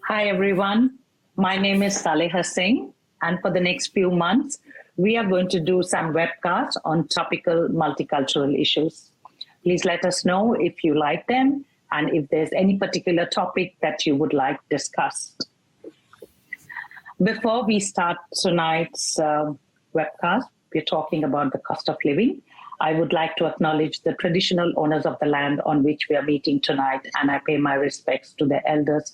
Hi, everyone. My name is Saleha Singh, and for the next few months, we are going to do some webcasts on topical multicultural issues. Please let us know if you like them and if there's any particular topic that you would like discussed. Before we start tonight's webcast, we're talking about the cost of living. I would like to acknowledge the traditional owners of the land on which we are meeting tonight, and I pay my respects to the elders,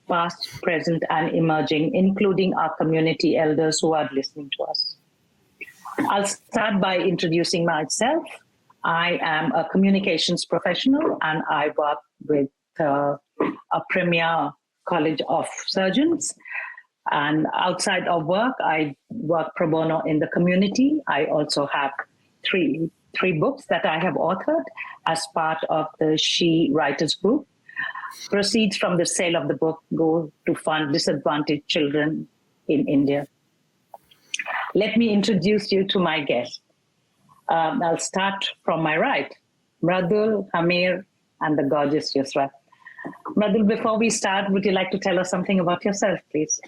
past, present, and emerging, including our community elders who are listening to us. I'll start by introducing myself. I am a communications professional, and I work with a premier college of surgeons. And outside of work, I work pro bono in the community. I also have three books that I have authored as part of the She Writers Group. Proceeds from the sale of the book go to fund disadvantaged children in India. Let me introduce you to my guest. I'll start from my right, Mradul, Hamir, and the gorgeous Yusra. Mradul, before we start, would you like to tell us something about yourself, please?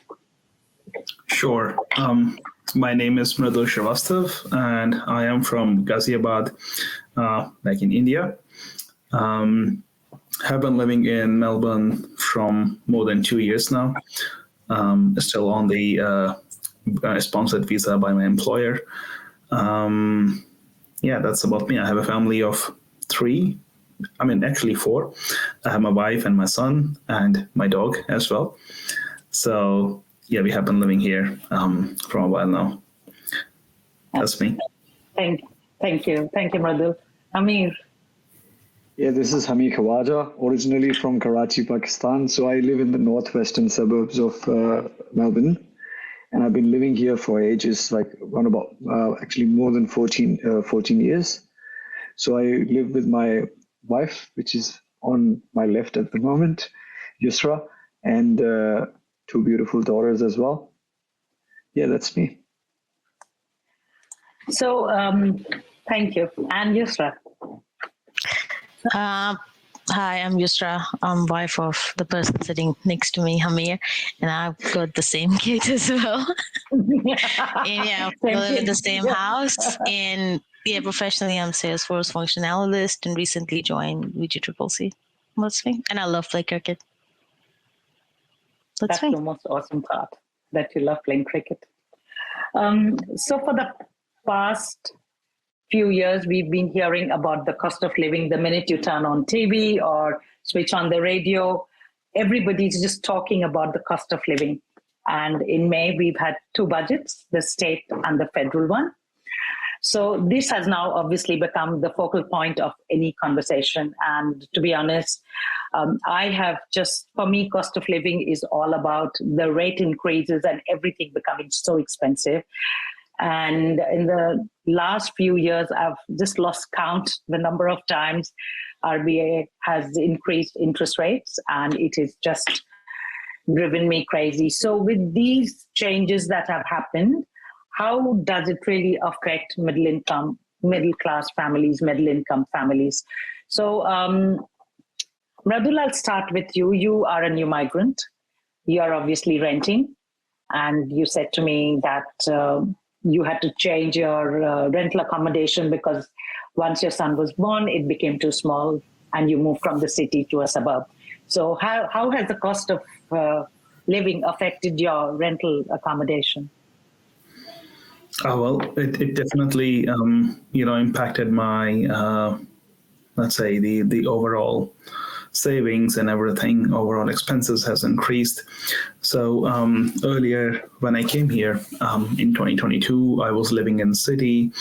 Sure. My name is Mradul Srivastav, and I am from Ghaziabad, in India. Have been living in Melbourne from more than 2 years now. Still on the sponsored visa by my employer. That's about me. I have a family of four. I have my wife and my son and my dog as well. So we have been living here for a while now. That's me. Thank you, Mradul. Amir. Yeah, this is Hamid Khawaja, originally from Karachi, Pakistan. So I live in the northwestern suburbs of Melbourne, and I've been living here for ages, around about more than 14 years. So I live with my wife, which is on my left at the moment, Yusra, and two beautiful daughters as well. Yeah, that's me. So thank you. And Yusra. Hi, I'm Yusra. I'm wife of the person sitting next to me, Hamir, and I've got the same kids as well. We live in the same house. And professionally, I'm Salesforce function analyst and recently joined VGCCC. That's me. And I love play cricket. That's the most awesome part, that you love playing cricket. So for the past few years, we've been hearing about the cost of living. The minute you turn on TV or switch on the radio, everybody's just talking about the cost of living. And in May, we've had two budgets, the state and the federal one. So this has now obviously become the focal point of any conversation. And to be honest, for me, cost of living is all about the rate increases and everything becoming so expensive. And in the last few years, I've just lost count the number of times RBA has increased interest rates, and it has just driven me crazy. So with these changes that have happened, how does it really affect middle-class families, middle-income families? So Mradul, I'll start with you. You are a new migrant. You are obviously renting, and you said to me that you had to change your rental accommodation because once your son was born, it became too small and you moved from the city to a suburb. So how has the cost of living affected your rental accommodation? It definitely, impacted my, let's say, the overall savings and everything. Overall expenses has increased. So earlier when I came here in 2022, I was living in the city.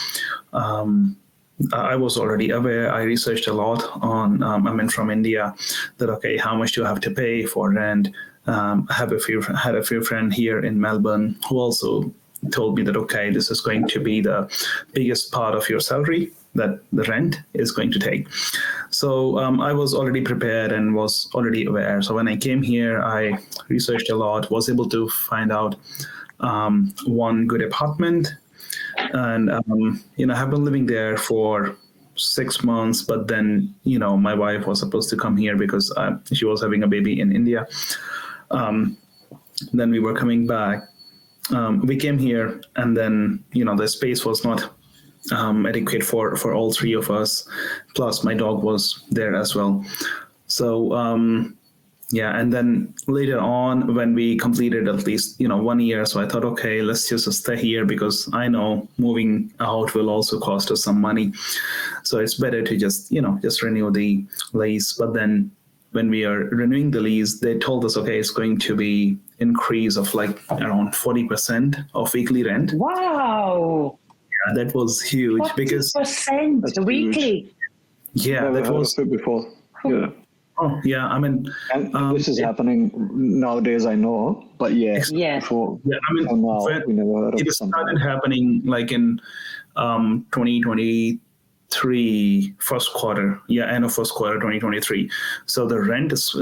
I was already aware. I researched a lot on, from India, that, okay, how much do I have to pay for rent? I had a few friends here in Melbourne who also told me that, okay, this is going to be the biggest part of your salary that the rent is going to take. So I was already prepared and was already aware. So when I came here, I researched a lot, was able to find out one good apartment. And, have been living there for 6 months, but then, my wife was supposed to come here because she was having a baby in India. then we were coming back. We came here, and then the space was not adequate for all three of us. Plus, my dog was there as well. So yeah, and then later on, when we completed at least 1 year, so I thought, okay, let's just stay here, because I know moving out will also cost us some money. So it's better to just renew the lease. But then when we are renewing the lease, they told us, okay, it's going to be increase of like around 40% of weekly rent. Wow. Yeah, that was huge. 40% because weekly. Yeah, that was it before. Yeah. Oh yeah, I mean, and this is happening nowadays, I know, but Yes. before, yeah, I mean, now, we never heard of it something started like that. happening like in 2023 first quarter, end of first quarter 2023. So the rent is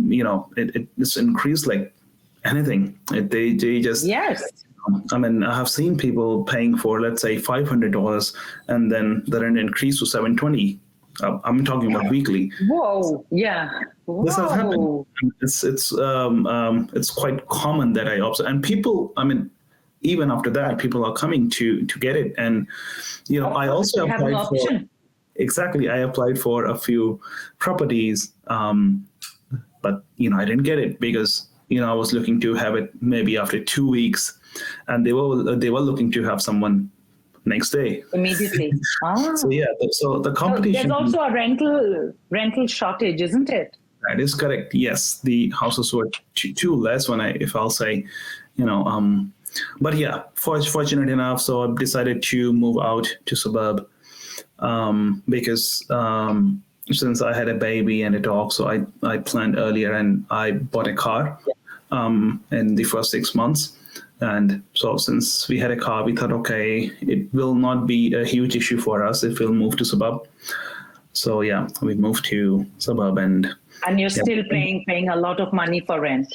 it's increased like anything. They just Yes. I mean, I have seen people paying for, let's say, $500, and then the rent increased to $720. I'm talking about weekly. Whoa. Yeah. This has happened. Whoa. It's quite common that I observe, and people. I mean, even after that, people are coming to get it, and I also have an applied for. option. Exactly, I applied for a few properties, but I didn't get it because I was looking to have it maybe after 2 weeks, and they were looking to have someone next day. Immediately. So yeah, so the competition. There's also a rental shortage, isn't it? That is correct. Yes, the houses were too less if I'll say, but yeah, fortunate enough, so I decided to move out to suburb, because since I had a baby and a dog, so I planned earlier, and I bought a car in the first 6 months. And so since we had a car, we thought, okay, it will not be a huge issue for us if we'll move to suburb. So yeah, we moved to suburb, and you're still paying a lot of money for rent.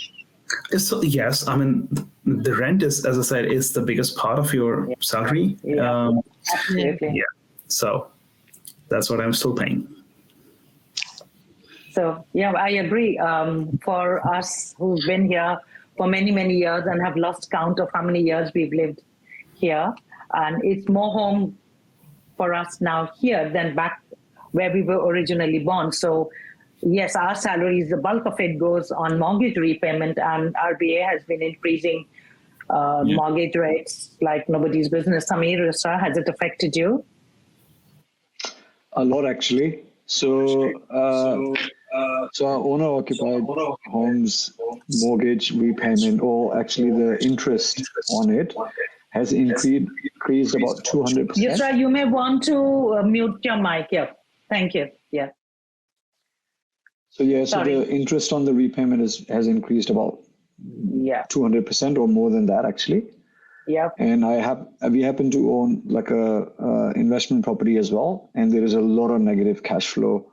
So yes, I mean, the rent is, as I said, is the biggest part of your salary. Yeah. Absolutely. Yeah, so that's what I'm still paying. So yeah, I agree. For us who've been here for many, many years and have lost count of how many years we've lived here, and it's more home for us now here than back where we were originally born. So yes, our salaries, the bulk of it goes on mortgage repayment, and RBA has been increasing mortgage rates like nobody's business. Samir, has it affected you? A lot, actually. So our owner-occupied homes mortgage repayment, or actually the interest on it, has increased about 200%. Yusra, you may want to mute your mic. Yeah, thank you. Yeah. So the interest on the repayment has increased about 200% or more than that, actually. Yeah. And we happen to own like a investment property as well, and there is a lot of negative cash flow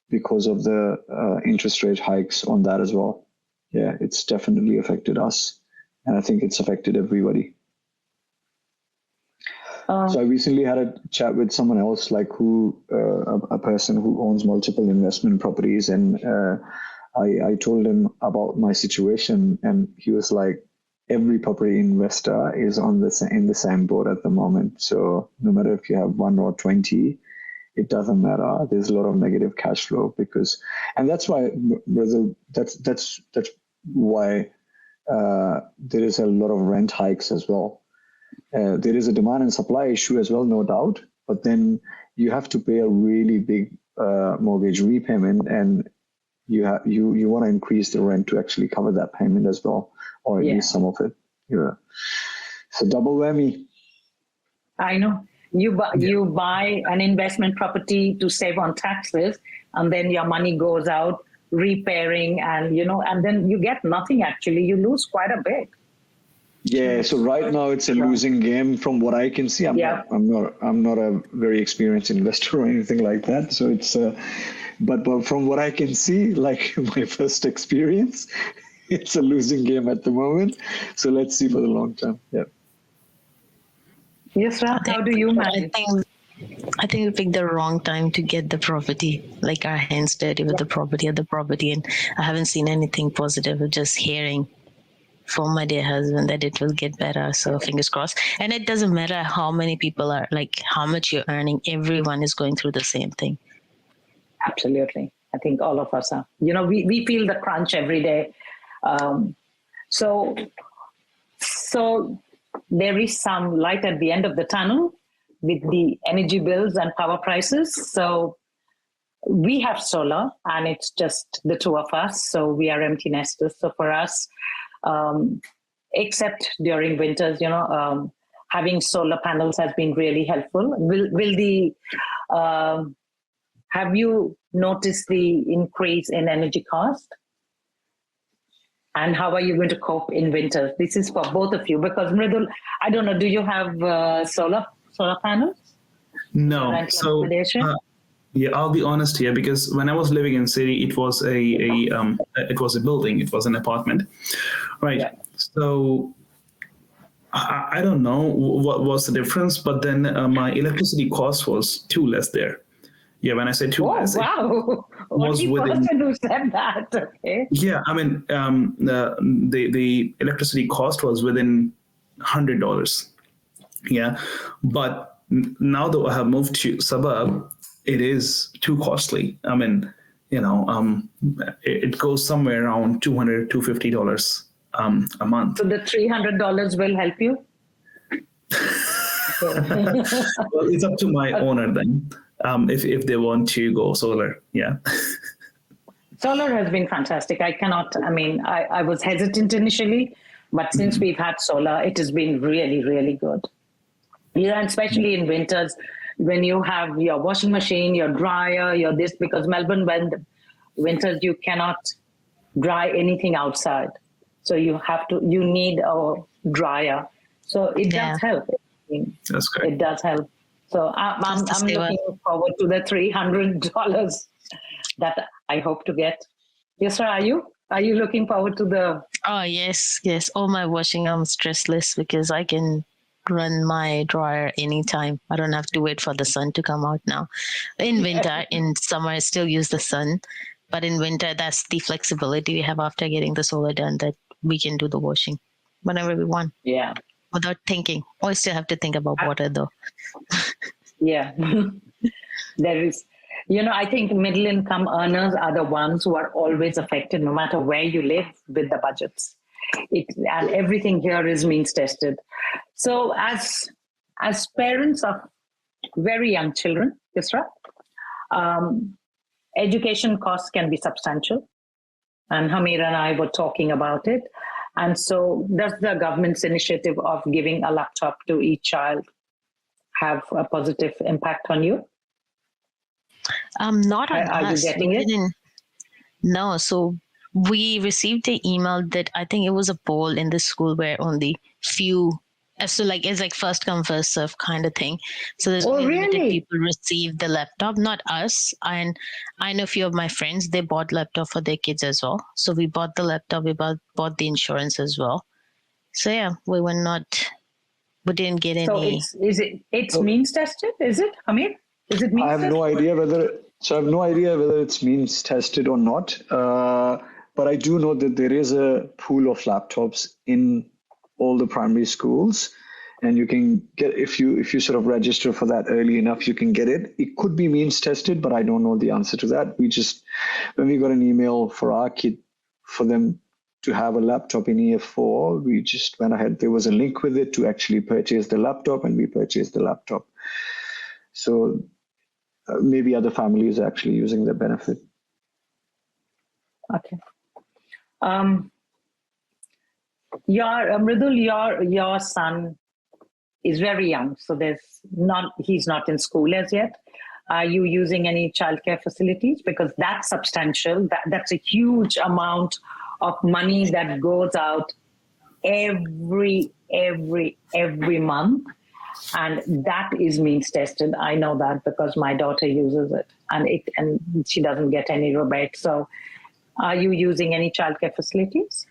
because of the interest rate hikes on that as well. Yeah, it's definitely affected us, and I think it's affected everybody. So I recently had a chat with someone else, like a person who owns multiple investment properties, and I told him about my situation, and he was like, every property investor is in the same boat at the moment. So no matter if you have 1 or 20, it doesn't matter. There's a lot of negative cash flow and that's why Brazil. That's why there is a lot of rent hikes as well. There is a demand and supply issue as well, no doubt. But then you have to pay a really big mortgage repayment, and you want to increase the rent to actually cover that payment as well, or at least some of it. Yeah, so double whammy. I know. You buy an investment property to save on taxes, and then your money goes out repairing, and and then you get nothing. Actually, you lose quite a bit. Yeah. So right now it's a losing game from what I can see. I'm not a very experienced investor or anything like that. So it's but from what I can see, like my first experience, it's a losing game at the moment. So let's see for the long term. Yeah. Yes, how do you manage? I think we picked the wrong time to get the property, like our hands dirty with the property, and I haven't seen anything positive, just hearing for my dear husband that it will get better. So fingers crossed. And it doesn't matter how many people are, like how much you're earning. Everyone is going through the same thing. Absolutely. I think all of us are. We feel the crunch every day. So there is some light at the end of the tunnel with the energy bills and power prices. So we have solar, and it's just the two of us. So we are empty nesters. So for us, except during winters, having solar panels has been really helpful. Have you noticed the increase in energy cost? And how are you going to cope in winter? This is for both of you, because Mridul, I don't know, do you have solar panels? No. So yeah, I'll be honest here, because when I was living in city, it was it was a building, it was an apartment, right? Yeah. So I don't know what was the difference, but then my electricity cost was too less there. Yeah, when I say too less, wow! Only person who said that. Okay. Yeah, I mean, the electricity cost was within $100. Yeah, but now that I have moved to suburb, it is too costly. I mean, it goes somewhere around $200-$250 a month. So the $300 will help you? Well, it's up to my owner then. If they want to go solar, yeah. Solar has been fantastic. I was hesitant initially, but since we've had solar, it has been really, really good. And especially in winters, when you have your washing machine, your dryer, your this, because Melbourne, when winters, you cannot dry anything outside. So you need a dryer. So it does help. That's great. It does help. So I'm looking forward to the $300 that I hope to get. Yes, sir. Are you looking forward to the? Oh, yes. All my washing, I'm stressless because I can run my dryer anytime. I don't have to wait for the sun to come out now. In winter, in summer, I still use the sun. But in winter, that's the flexibility we have after getting the solar done, that we can do the washing whenever we want. Yeah. Without thinking. I still have to think about water though. Yeah. There is, I think middle income earners are the ones who are always affected, no matter where you live, with the budgets. And everything here is means tested. So as parents of very young children, Yusra, education costs can be substantial. And Hamir and I were talking about it. And so does the government's initiative of giving a laptop to each child have a positive impact on you? Not on us. Are you getting it? No. So we received the email that I think it was a poll in the school where only few, so like it's like first come first serve kind of thing. So there's only limited people received the laptop, not us. And I know a few of my friends, they bought laptop for their kids as well. So we bought the laptop, we bought the insurance as well. So yeah, we didn't get any. So it's means tested? Is it? Amir? Is it means tested? I have no idea whether it's means tested or not. But I do know that there is a pool of laptops in all the primary schools, and you can get, if you sort of register for that early enough, you can get it. It could be means tested, but I don't know the answer to that. When we got an email for our kid, for them to have a laptop in year 4, we just went ahead. There was a link with it to actually purchase the laptop, and we purchased the laptop. So maybe other families are actually using the benefit. Okay. Your son is very young, so he's not in school as yet. Are you using any childcare facilities? Because that's substantial. That's a huge amount of money that goes out every month, and that is means tested. I know that because my daughter uses it, and she doesn't get any rebate. So, are you using any childcare facilities?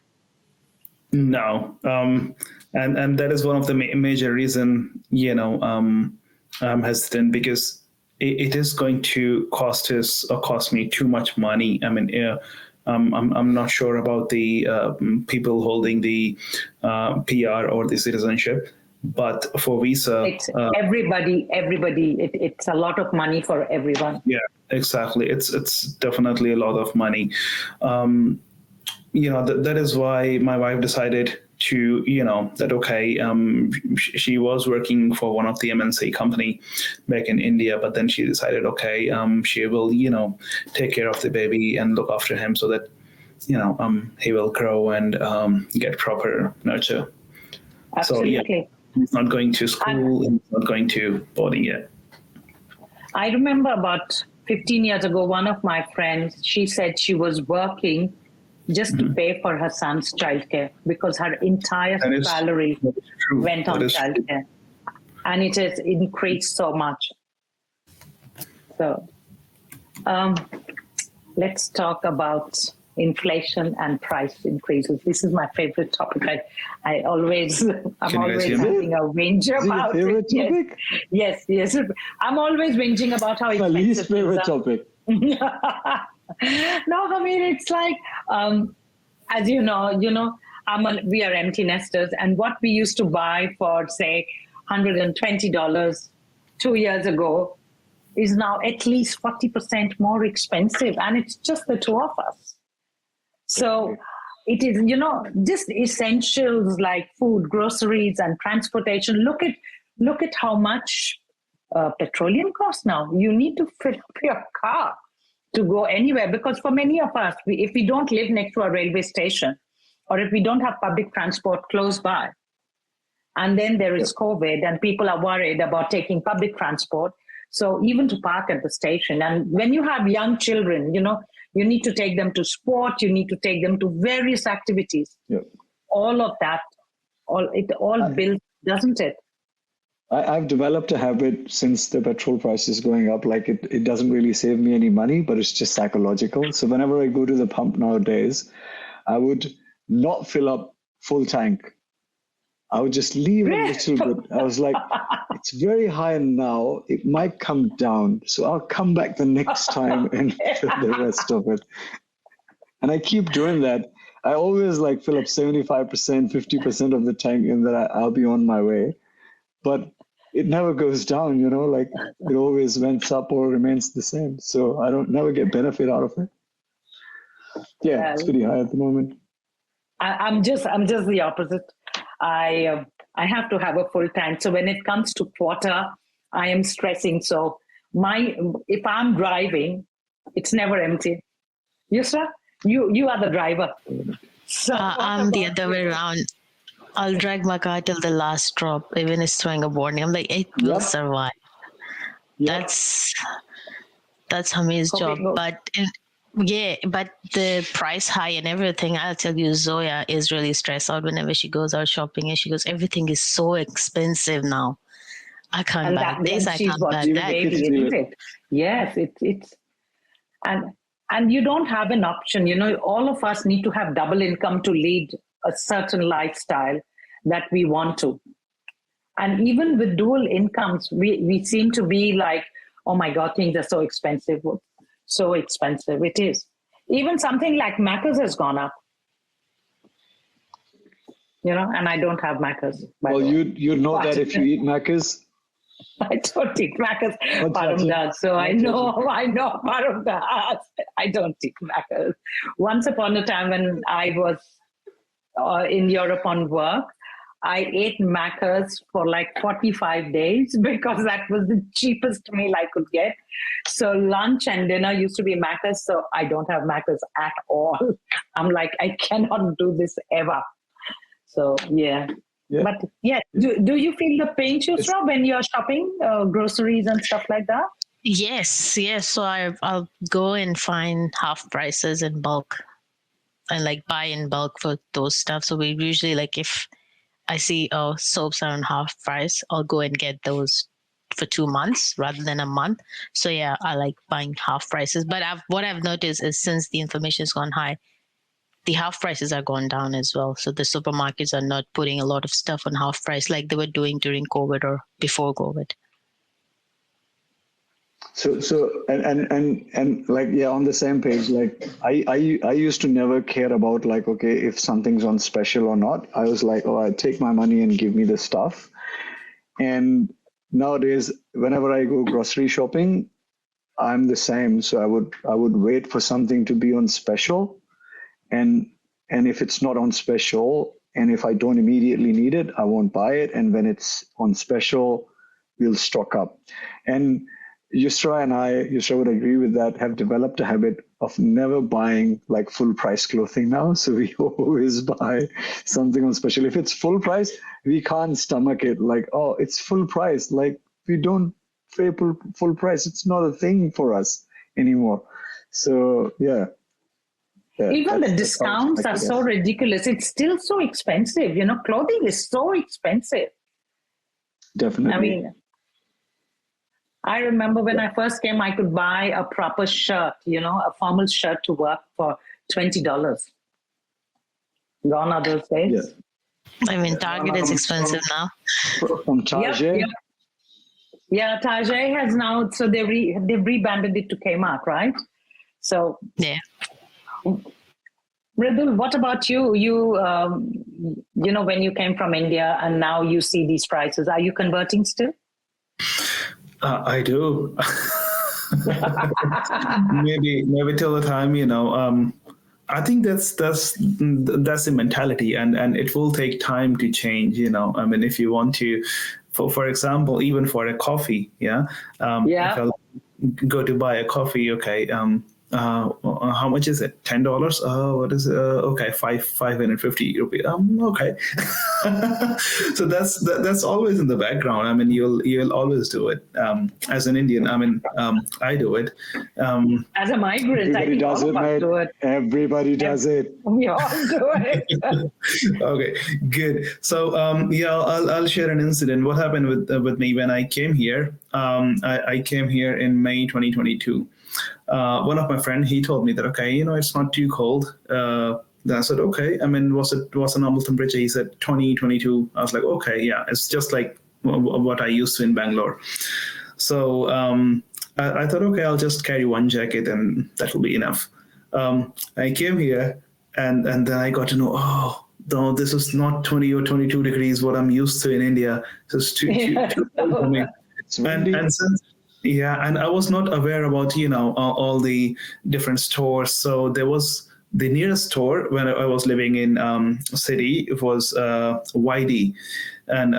No, and that is one of the major reason, I'm hesitant, because it is going to cost me too much money. I mean, I'm not sure about the people holding the PR or the citizenship, but for visa, it's everybody. It's a lot of money for everyone. Yeah, exactly. It's definitely a lot of money. That is why my wife decided to, that, okay, she was working for one of the MNC company back in India, but then she decided, okay, she will, take care of the baby and look after him so that, he will grow and get proper nurture. Absolutely. So, yeah, he's not going to school, he's not going to boarding yet. I remember about 15 years ago, one of my friends, she said she was working just to pay for her son's childcare because her entire salary went on childcare. And it has increased so much. So let's talk about inflation and price increases. This is my favorite topic. I'm always having a whinge about it. Favorite topic? Yes. I'm always whinging about how expensive my least favorite topic. No, I mean, it's like, as you know, we are empty nesters, and what we used to buy for, say, $120 2 years ago is now at least 40% more expensive, and it's just the two of us. So it is, just essentials like food, groceries, and transportation. Look at how much petroleum costs now. You need to fill up your car to go anywhere, because for many of us, if we don't live next to a railway station, or if we don't have public transport close by, and then there is COVID and people are worried about taking public transport, so even to park at the station. And when you have young children, you need to take them to sport, you need to take them to various activities. Yep. All of that, it all builds, doesn't it? I've developed a habit since the petrol price is going up. Like it doesn't really save me any money, but it's just psychological. So whenever I go to the pump nowadays, I would not fill up full tank. I would just leave a little bit. I was like, it's very high now. It might come down. So I'll come back the next time and fill the rest of it. And I keep doing that. I always fill up 75%, 50% of the tank, and then I'll be on my way. But it never goes down, it always went up or remains the same. So I never get benefit out of it. Yeah, it's pretty high at the moment. I'm just the opposite. I have to have a full tank. So when it comes to quarter, I am stressing. So if I'm driving, it's never empty. Yusra, you are the driver. So I'm the other way around. I'll drag my car till the last drop, even it's throwing a warning. I'm like, it will survive. Yep. That's Hamir's job. But the price high and everything, I'll tell you, Zoya is really stressed out whenever she goes out shopping, and she goes, everything is so expensive now. I can't buy this. I can't buy that. Baby, isn't it? Yes, it's and you don't have an option. All of us need to have double income to lead a certain lifestyle that we want to. And even with dual incomes, we seem to be like, oh my God, things are so expensive. So expensive. It is. Even something like Macca's has gone up. And I don't have Macca's. Well, you know that if you eat Macca's. I don't eat Macca's. Param does. So I know Param does. I don't eat Macca's. Once upon a time when I was in Europe on work, I ate Macca's for 45 days because that was the cheapest meal I could get. So lunch and dinner used to be Macca's. So I don't have Macca's at all. I'm like, I cannot do this ever. So yeah. But yeah, do you feel the pinch, Yusra, when you're shopping groceries and stuff like that? Yes. So I'll go and find half prices in bulk and buy in bulk for those stuff. So we usually if I see soaps are on half price, I'll go and get those for 2 months rather than a month. So yeah, I like buying half prices. But what I've noticed is since the inflation has gone high, the half prices are gone down as well. So the supermarkets are not putting a lot of stuff on half price like they were doing during COVID or before COVID. And like, yeah, on the same page, like I used to never care about like, okay, if something's on special or not. I was like, oh, I take my money and give me the stuff. And nowadays, whenever I go grocery shopping, I'm the same. So I would wait for something to be on special, and if it's not on special, and if I don't immediately need it, I won't buy it. And when it's on special, we'll stock up. And Yusra would agree with that, have developed a habit of never buying like full price clothing now. So we always buy something on special. If it's full price, we can't stomach it. Like, oh, it's full price. Like, we don't pay full price. It's not a thing for us anymore. So yeah. Even the discounts are so ridiculous. It's still so expensive. You know, clothing is so expensive. Definitely. I mean, I remember when I first came, I could buy a proper shirt, you know, a formal shirt to work for $20. Gone are those days. Yeah. I mean, Target is expensive now. From Target. Yeah, Target has now, so they've rebranded it to Kmart, right? So yeah. Mridul, what about you? You know, when you came from India and now you see these prices, are you converting still? I do. maybe till the time, you know. I think that's the mentality, and it will take time to change. You know, I mean, if you want to, for example, even for a coffee, if I'll go to buy a coffee, okay. How much is it? $10? What is it? Okay, 550 rupees. Okay. So that's always in the background. I mean, you'll always do it. As an Indian, I mean, I do it. As a migrant, everybody does it, mate. Everybody does it. We all do it. Okay, good. So I'll share an incident. What happened with me when I came here? I came here in May 2022. One of my friends, he told me that, okay, you know, it's not too cold. Then I said, okay. I mean, what's a normal temperature? He said 20, 22. I was like, okay, yeah, it's just like what I used to in Bangalore. So I thought, okay, I'll just carry one jacket and that will be enough. I came here and then I got to know, oh, no, this is not 20 or 22 degrees, what I'm used to in India. It's too cold for me. And since and I was not aware about, you know, all the different stores. So there was the nearest store when I was living in city. It was YD, and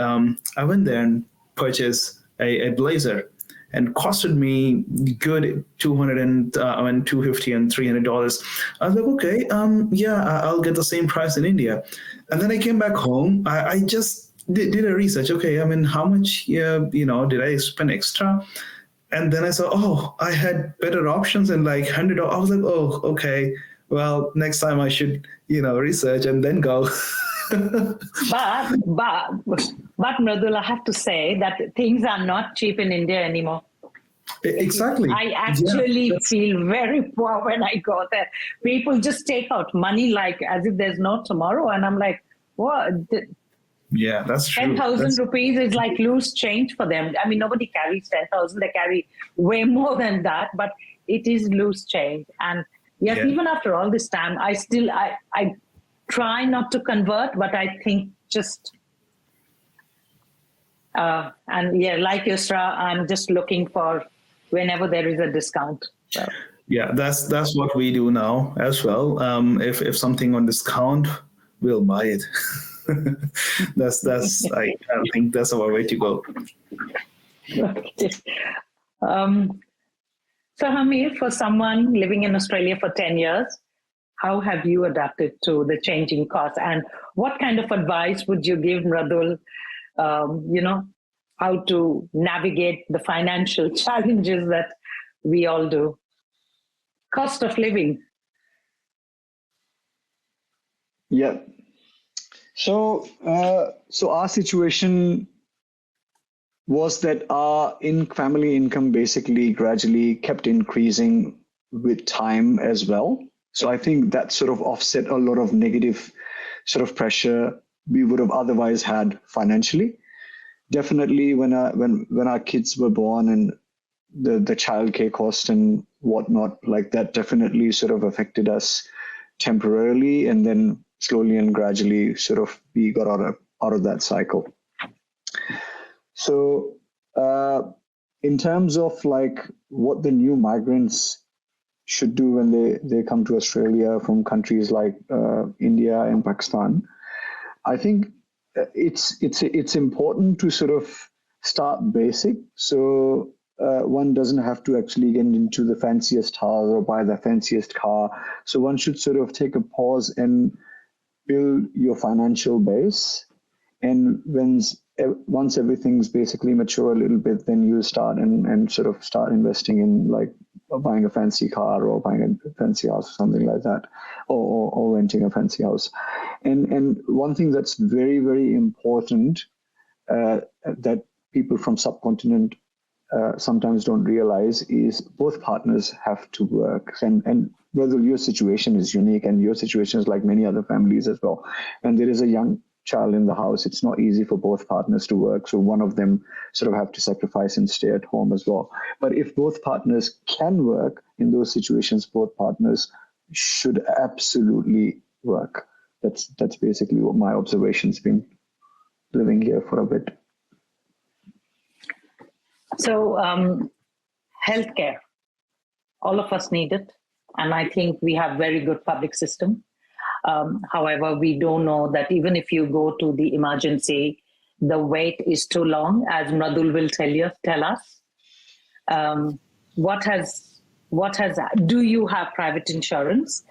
I went there and purchased a blazer, and costed me good $250 and $300. I was like, okay, I'll get the same price in India. And then I came back home. I just did a research. Okay, I mean, how much did I spend extra? And then I saw, oh, I had better options and like $100. I was like, oh, okay. Well, next time I should, research and then go. But Mridul, I have to say that things are not cheap in India anymore. Exactly. I actually feel very poor when I go there. People just take out money like as if there's no tomorrow. And I'm like, what? Yeah, that's true. 10,000 rupees is like loose change for them. I mean, nobody carries 10,000. They carry way more than that, but it is loose change. And yes, even after all this time, I try not to convert, but I think just, like Yusra, I'm just looking for whenever there is a discount. So. Yeah, that's what we do now as well. If something on discount, we'll buy it. that's I think that's our way to go. Okay. So Hamir, for someone living in Australia for 10 years, how have you adapted to the changing costs, and what kind of advice would you give Mridul, how to navigate the financial challenges that we all do? Cost of living. Yeah. So our situation was that our family income basically gradually kept increasing with time as well. So I think that sort of offset a lot of negative sort of pressure we would have otherwise had financially. Definitely when our kids were born and the childcare cost and whatnot, like that definitely sort of affected us temporarily, and then slowly and gradually sort of we got out of that cycle. So in terms of like what the new migrants should do when they come to Australia from countries like India and Pakistan, I think it's important to sort of start basic. So one doesn't have to actually get into the fanciest house or buy the fanciest car. So one should sort of take a pause and build your financial base. And once everything's basically mature a little bit, then you start and sort of start investing in like buying a fancy car or buying a fancy house or something like that, or renting a fancy house. And one thing that's very, very important that people from subcontinent sometimes don't realize is both partners have to work. And whether your situation is unique, and your situation is like many other families as well, and there is a young child in the house, it's not easy for both partners to work. So one of them sort of have to sacrifice and stay at home as well. But if both partners can work, in those situations, both partners should absolutely work. That's basically what my observation's been living here for a bit. So healthcare, all of us need it. And I think we have very good public system. However, we don't know that even if you go to the emergency, the wait is too long, as Mradul will tell us. Do you have private insurance?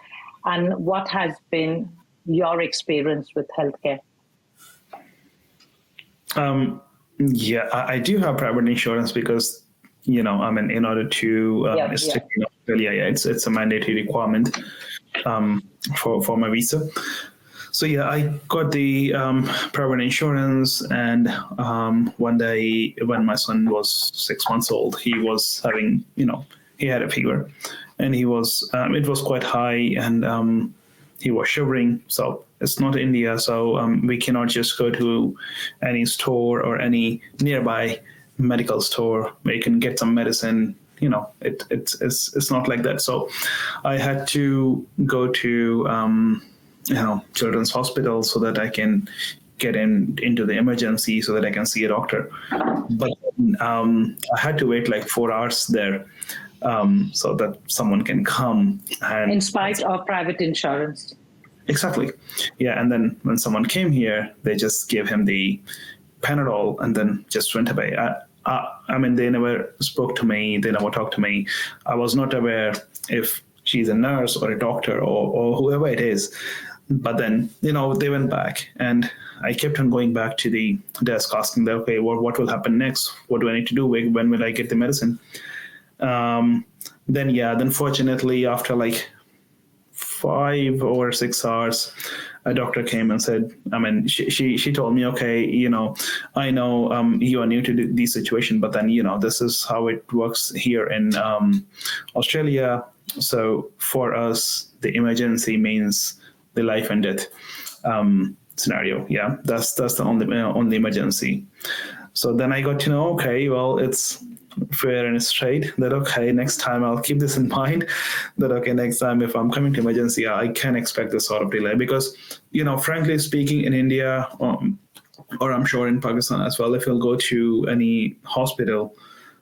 And what has been your experience with healthcare? Yeah, I do have private insurance because, in order to stick in Australia, it's a mandatory requirement for my visa. So I got the private insurance, and one day when my son was 6 months old, he was having, he had a fever, and he was, it was quite high, and he was shivering. So it's not India, so we cannot just go to any store or any nearby medical store where you can get some medicine. It's not like that. So I had to go to children's hospital so that I can get into the emergency so that I can see a doctor. But I had to wait like 4 hours there so that someone can come. And in spite of private insurance. Exactly. Yeah. And then when someone came here, they just gave him the Panadol and then just went away. They never spoke to me. They never talked to me. I was not aware if she's a nurse or a doctor or whoever it is. But then, they went back, and I kept on going back to the desk asking them, okay, what will happen next? What do I need to do? When will I get the medicine? Then fortunately, after like 5 or 6 hours, a doctor came and said, she told me, okay, I know you are new to this situation, but then, this is how it works here in Australia. So for us, the emergency means the life and death scenario. Yeah, that's the only emergency. So then I got to know, okay, well, it's fair and straight that, okay, next time I'll keep this in mind, that, okay, next time if I'm coming to emergency, I can expect this sort of delay. Because, frankly speaking, in India, or I'm sure in Pakistan as well, if you'll go to any hospital,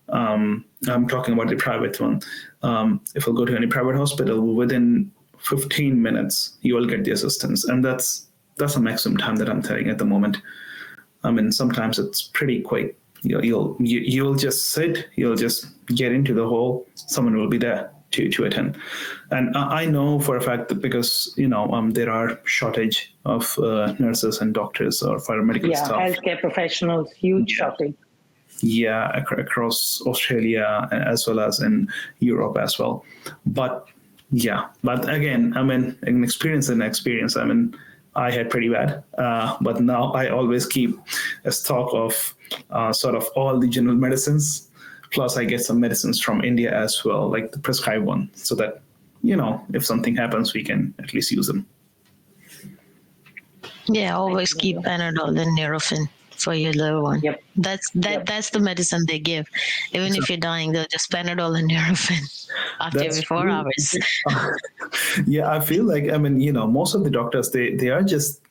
I'm talking about the private one, if you'll go to any private hospital, within 15 minutes, you will get the assistance. And that's the maximum time that I'm telling at the moment. Sometimes it's pretty quick. You'll just sit, you'll just get into the hole, someone will be there to attend. And I know for a fact that because, there are shortage of nurses and doctors or paramedical staff. Yeah, healthcare professionals, huge shortage. Yeah, across Australia as well as in Europe as well. But again, an experience. I had pretty bad, but now I always keep a stock of sort of all the general medicines. Plus I get some medicines from India as well, like the prescribed one, so that, if something happens, we can at least use them. Yeah, always keep Panadol and Nurofen. for your little one. Yep. That's the medicine they give. Even if you're dying, they'll just Panadol and Nurofen after every 4 hours. Yeah, I feel like, most of the doctors, they are just,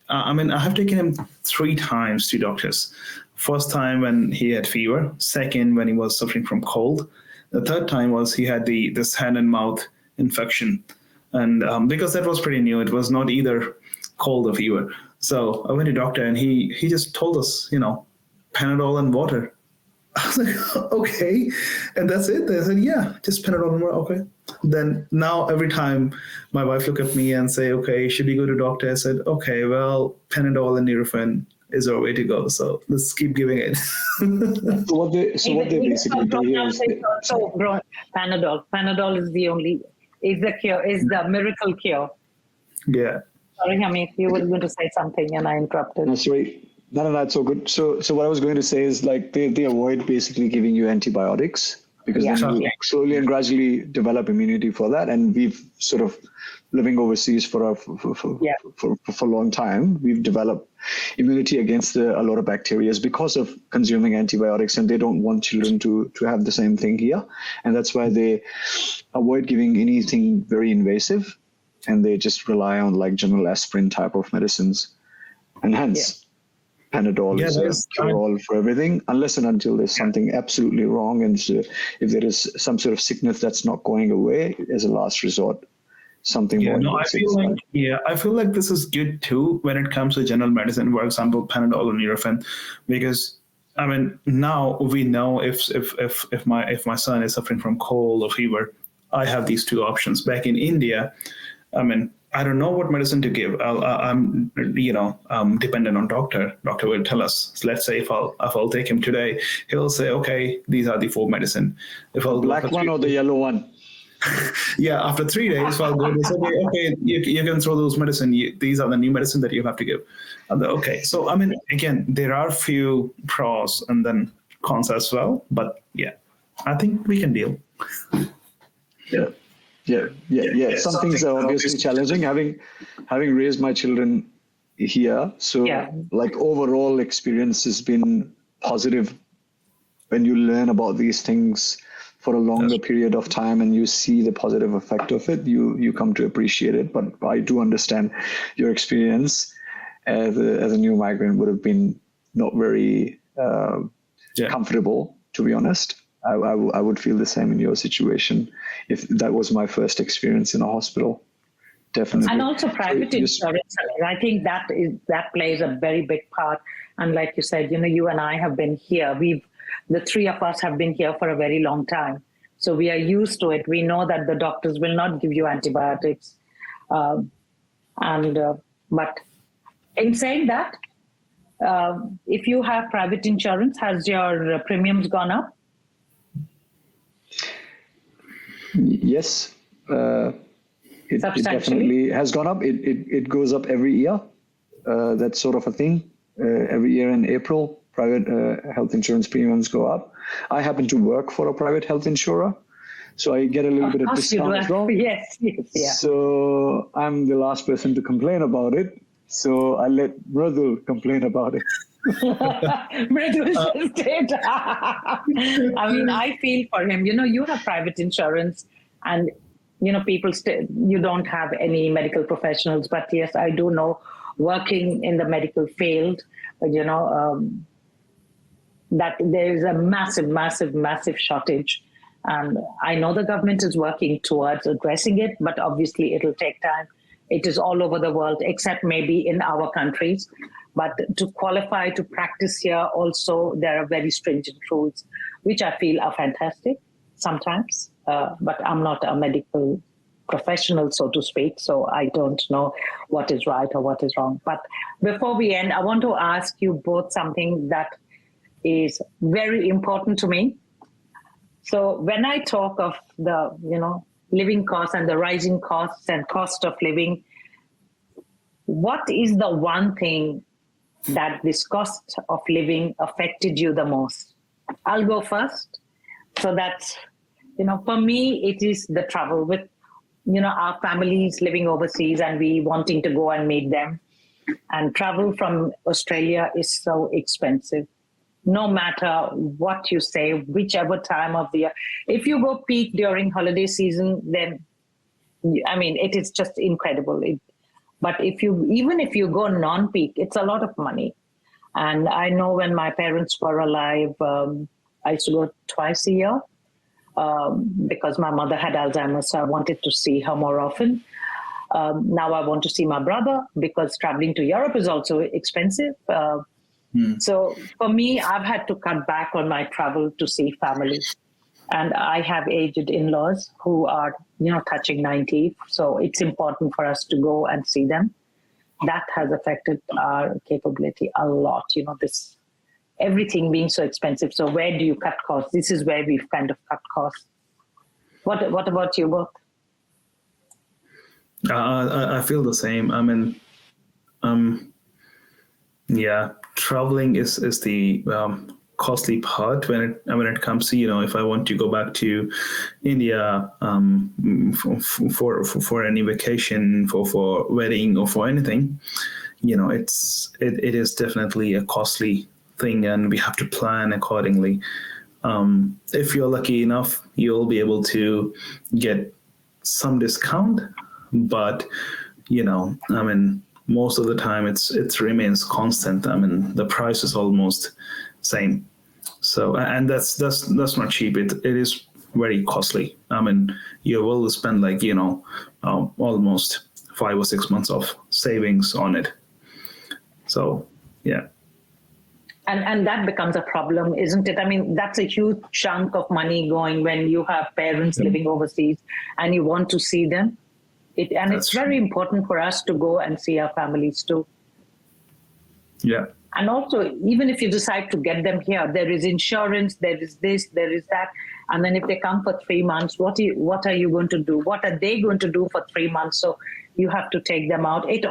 I have taken him 3 times to doctors. First time when he had fever, second when he was suffering from cold. The third time was he had this hand and mouth infection. And because that was pretty new, it was not either cold or fever. So I went to doctor and he just told us, Panadol and water. I was like, okay. And that's it. They said, yeah, just Panadol and water. Okay. Then now every time my wife look at me and say, okay, should we go to doctor? I said, okay, well, Panadol and Nurofen is our way to go. So let's keep giving it. So what they basically do here is Panadol. Panadol is the cure, is the miracle cure. Yeah. Sorry, Hamid, you were going to say something and I interrupted. That's right. No, that's so good. So what I was going to say is like they avoid basically giving you antibiotics because then you slowly and gradually develop immunity for that. And we've sort of living overseas for a long time, we've developed immunity against a lot of bacteria because of consuming antibiotics, and they don't want children to have the same thing here. And that's why they avoid giving anything very invasive. And they just rely on like general aspirin type of medicines. And hence, Panadol is a cure-all for everything, unless and until there's something absolutely wrong. And so if there is some sort of sickness that's not going away, as a last resort, something more. No, I feel like this is good too when it comes to general medicine, for example, Panadol or Nurofen, because now we know if my son is suffering from cold or fever, I have these 2 options. Back in India, I don't know what medicine to give. I'm dependent on doctor. Doctor will tell us. So let's say if I'll take him today, he'll say, okay, these are the 4 medicine. If I'll black one or the yellow one. Yeah, after 3 days, I'll go. They say, okay, you can throw those medicine. These are the new medicine that you have to give. Okay, so again, there are few pros and then cons as well. But yeah, I think we can deal. Yeah. Some things are obviously challenging. Having raised my children here, so like overall experience has been positive. When you learn about these things for a longer period of time and you see the positive effect of it, you come to appreciate it. But I do understand your experience as a new migrant would have been not very comfortable, to be honest. I would feel the same in your situation if that was my first experience in a hospital. Definitely. And also private insurance. I think that plays a very big part. And like you said, you and I have been here. The 3 of us have been here for a very long time. So we are used to it. We know that the doctors will not give you antibiotics. But in saying that, if you have private insurance, has your premiums gone up? Yes, it definitely has gone up. It goes up every year. That's sort of a thing. Every year in April, private health insurance premiums go up. I happen to work for a private health insurer, so I get a little bit of discount as well. Yes. So I'm the last person to complain about it. So I let Mridul complain about it. Mridul just did. I feel for him. You have private insurance, and people you don't have any medical professionals. But yes, I do know, working in the medical field, that there is a massive shortage. And I know the government is working towards addressing it, but obviously it'll take time. It is all over the world, except maybe in our countries. But to qualify to practice here also, there are very stringent rules, which I feel are fantastic sometimes. But I'm not a medical professional, so to speak, so I don't know what is right or what is wrong. But before we end, I want to ask you both something that is very important to me. So when I talk of the, living costs and the rising costs and cost of living, what is the one thing that this cost of living affected you the most? I'll go first. So that's, for me, it is the travel with, our families living overseas and we wanting to go and meet them. And travel from Australia is so expensive. No matter what you say, whichever time of the year. If you go peak during holiday season, then, I mean, it is just incredible. But even if you go non-peak, it's a lot of money. And I know when my parents were alive, I used to go twice a year because my mother had Alzheimer's, so I wanted to see her more often. Now I want to see my brother because traveling to Europe is also expensive. So for me, I've had to cut back on my travel to see family. And I have aged in-laws who are, touching 90. So it's important for us to go and see them. That has affected our capability a lot, everything being so expensive. So where do you cut costs? This is where we've kind of cut costs. What about you both? I feel the same. I mean, traveling is the costly part when it comes to, if I want to go back to India for any vacation, for wedding or for anything, it is definitely a costly thing, and we have to plan accordingly. If you're lucky enough, you'll be able to get some discount, but most of the time it remains constant. The price is almost same. So, and that's not cheap. It is very costly. You will spend almost 5 or 6 months of savings on it. So, yeah. And that becomes a problem, isn't it? That's a huge chunk of money going when you have parents living overseas and you want to see them. It's very important for us to go and see our families too. Yeah. And also, even if you decide to get them here, there is insurance, there is this, there is that. And then if they come for 3 months, what are you going to do? What are they going to do for 3 months? So you have to take them out. It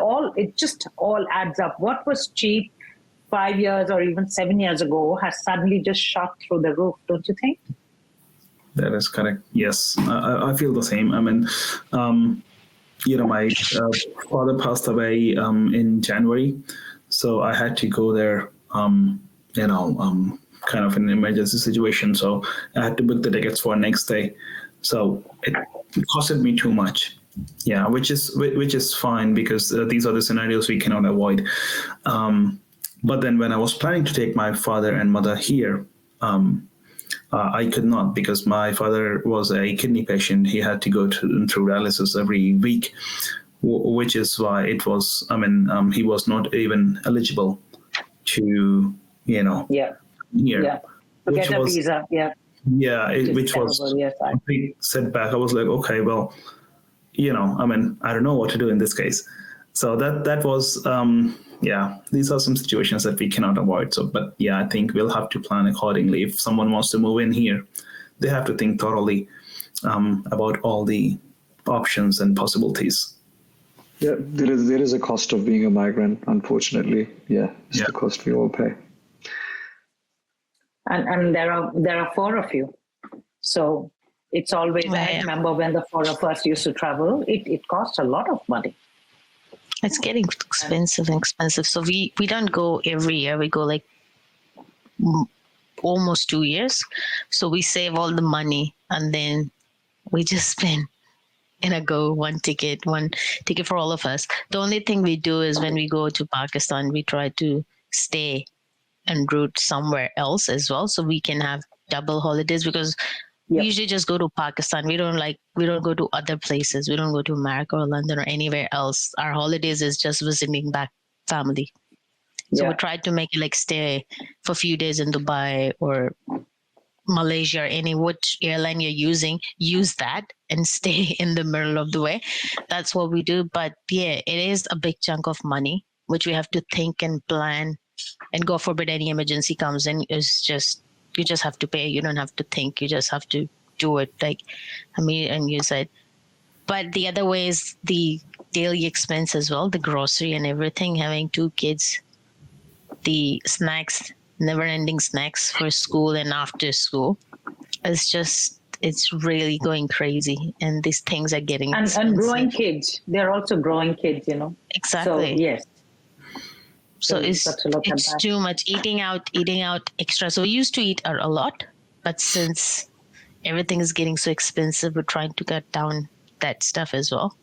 just all adds up. What was cheap 5 years or even 7 years ago has suddenly just shot through the roof, don't you think? That is correct. Yes, I feel the same. My father passed away in January, so I had to go there, kind of an emergency situation. So I had to book the tickets for next day. So it costed me too much. Yeah, which is fine because these are the scenarios we cannot avoid. But then when I was planning to take my father and mother here, I could not because my father was a kidney patient. He had to go through dialysis every week, which is why it was, he was not even eligible to, here. Yeah. To get a visa, yeah. Yeah, which was a big setback. I was like, okay, well, I don't know what to do in this case. So that was, these are some situations that we cannot avoid. So, but yeah, I think we'll have to plan accordingly. If someone wants to move in here, they have to think thoroughly about all the options and possibilities. Yeah, there is a cost of being a migrant, unfortunately. Yeah, it's the cost we all pay. And there are 4 of you. So it's always, I remember when the 4 of us used to travel, it cost a lot of money. It's getting expensive. So we don't go every year. We go almost 2 years. So we save all the money and then we just spend in a go one ticket for all of us. The only thing we do is when we go to Pakistan, we try to stay en route somewhere else as well. So we can have double holidays because we usually just go to Pakistan. We don't go to other places. We don't go to America or London or anywhere else. Our holidays is just visiting back family. So we try to make it stay for a few days in Dubai or Malaysia or which airline you're using, use that and stay in the middle of the way. That's what we do. But yeah, it is a big chunk of money, which we have to think and plan, and God forbid any emergency comes in, you just have to pay. You don't have to think. You just have to do it. Like and you said. But the other way is the daily expense as well, the grocery and everything, having 2 kids, the snacks, never-ending snacks for school and after school. It's really going crazy. And these things are getting expensive. And growing kids. They're also growing kids, Exactly. So, yes. So Got to look at it's that. too much eating out extra. So we used to eat a lot, but since everything is getting so expensive, we're trying to cut down that stuff as well.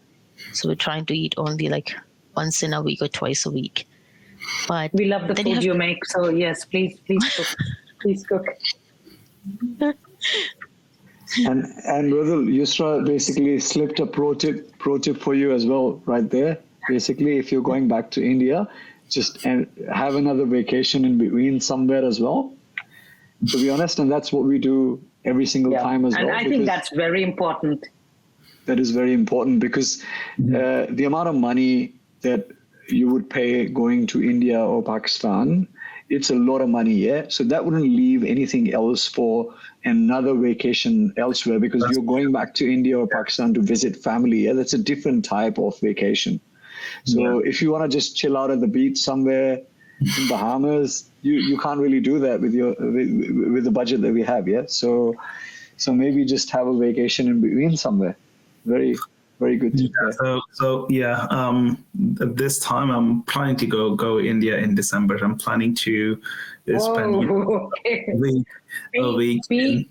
So we're trying to eat only like once in a week or twice a week. But We love the then food you make. So yes, please cook. Please cook. And brother Yusra basically slipped a pro tip for you as well, right there. Basically, if you're going back to India, just have another vacation in between somewhere as well. To be honest, and that's what we do every single time as well. And I think that's very important. That is very important because the amount of money that you would pay going to India or Pakistan, it's a lot of money, yeah? So that wouldn't leave anything else for another vacation elsewhere because you're going back to India or Pakistan to visit family, yeah? That's a different type of vacation. So if you want to just chill out at the beach somewhere in Bahamas, you can't really do that with the budget that we have, yeah? So maybe just have a vacation in between somewhere. Very, very good. This time I'm planning to go India in December. I'm planning to spend a week. Peak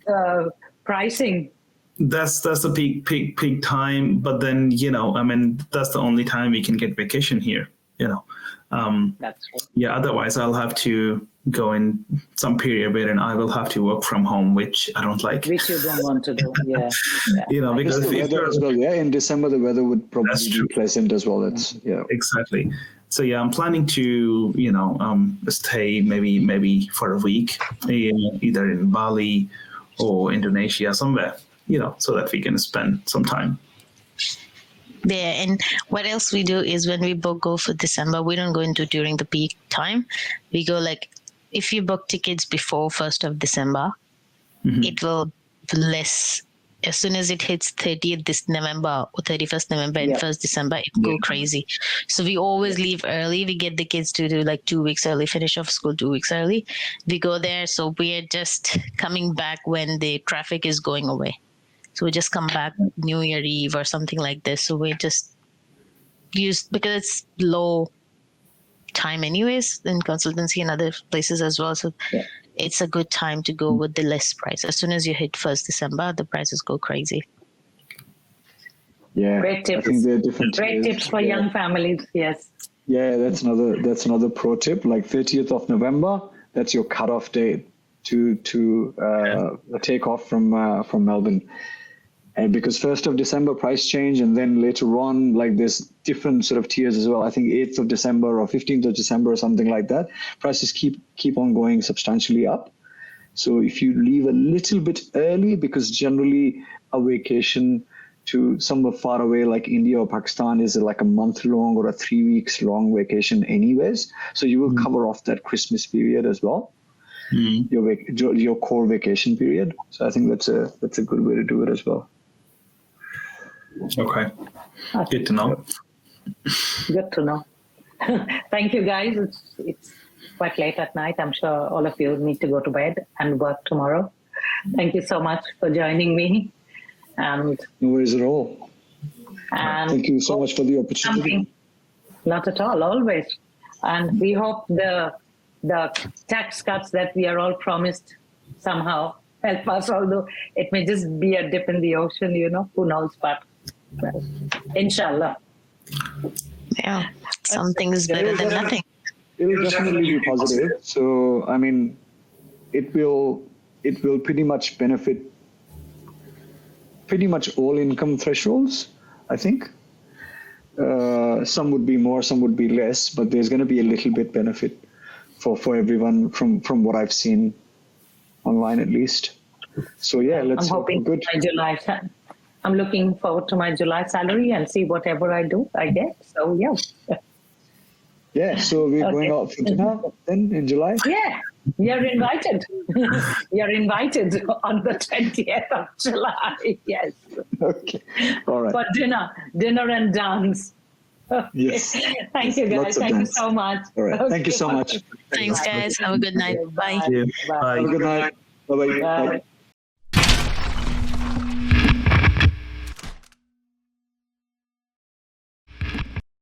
pricing. That's the peak time. But then that's the only time we can get vacation here. That's true. Yeah. Otherwise, I'll have to go in some period wherein I will have to work from home, which I don't like. Which you don't want to do. Yeah. Because the weather as well. Yeah, in December the weather would probably be pleasant as well. That's exactly. So I'm planning to stay maybe for a week, either in Bali or Indonesia somewhere, so that we can spend some time there. And what else we do is when we go for December, we don't go into during the peak time. We go like, if you book tickets before 1st of December, it will be less. As soon as it hits 30th this November or 31st November and 1st December, it go crazy. So we always leave early. We get the kids to do like 2 weeks early, finish off school 2 weeks early. We go there. So we're just coming back when the traffic is going away. So we just come back New Year Eve or something like this. So we just use, because it's low time anyways in consultancy and other places as well. So it's a good time to go with the less price. As soon as you hit 1st December, the prices go crazy. Yeah, great tips. I think there are different tips for young families. Yes. Yeah, that's another pro tip. Like 30th of November, that's your cutoff date to take off from Melbourne. And because 1st of December price change, and then later on, like there's different sort of tiers as well. I think 8th of December or 15th of December or something like that. Prices keep on going substantially up. So if you leave a little bit early, because generally a vacation to somewhere far away like India or Pakistan is like a month long or a 3 weeks long vacation anyways. So you will cover off that Christmas period as well. Your core vacation period. So I think that's a good way to do it as well. Okay. Good to know. Good to know. Thank you, guys. It's quite late at night. I'm sure all of you need to go to bed and work tomorrow. Thank you so much for joining me. And no worries at all. And thank you so much for the opportunity. Not at all, always. And we hope the tax cuts that we are all promised somehow help us, although it may just be a dip in the ocean, who knows, but well, inshallah. Yeah, something is better than nothing. It will definitely be positive. So, I mean, it will pretty much benefit pretty much all income thresholds, I think. Some would be more, some would be less, but there's going to be a little bit benefit for everyone from what I've seen online at least. So yeah, let's I'm hoping good. I'm looking forward to my July salary and see whatever I do, I get. So yeah. Yeah, so we're going out for dinner then in July? Yeah, you're invited. You're invited on the 20th of July, yes. Okay, all right. For dinner and dance. Yes. Thank you, guys. Thank you so much. All right, thank you so much. Thanks, guys. Have a good night. Bye. Bye. Have a good night. Bye-bye. Bye. Bye.